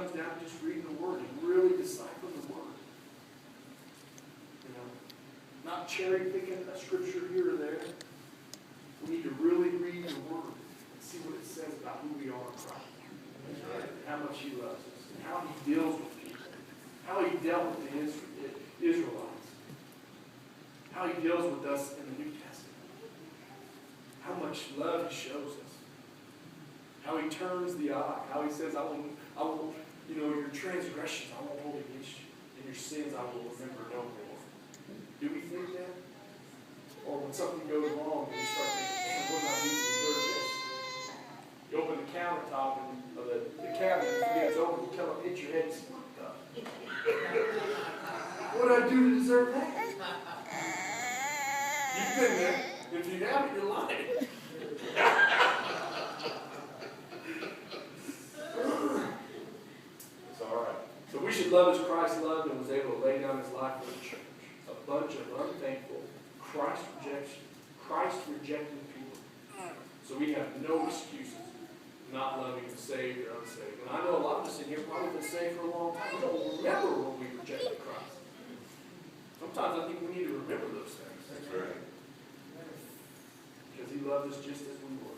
comes down to just reading the Word and really deciphering the Word. You know, not cherry picking a scripture here or there. We need to really read the Word and see what it says about who we are in Christ. Right. How much He loves us, and how He deals with people, how He dealt with the Israelites, how He deals with us in the New Testament, how much love He shows us, how He turns the eye, how He says, I will, you know, your transgressions I won't hold against you, and your sins I will remember no more. Do we think that? Or when something goes wrong and you start thinking, man, what did I do to deserve this? You open the countertop or the cabinet and forget it's open, you come up, hit your head, and say, what the? What did I do to deserve that? You've been there. If you haven't, you're lying. It's all right. So we should love as Christ loved and was able to lay down His life for the church. A bunch of unthankful, Christ-rejecting people. So we have no excuses not loving the saved or unsaved. And I know a lot of us in here probably been saved for a long time. We don't remember when we rejected Christ. Sometimes I think we need to remember those things. That's right. Because He loved us just as we were.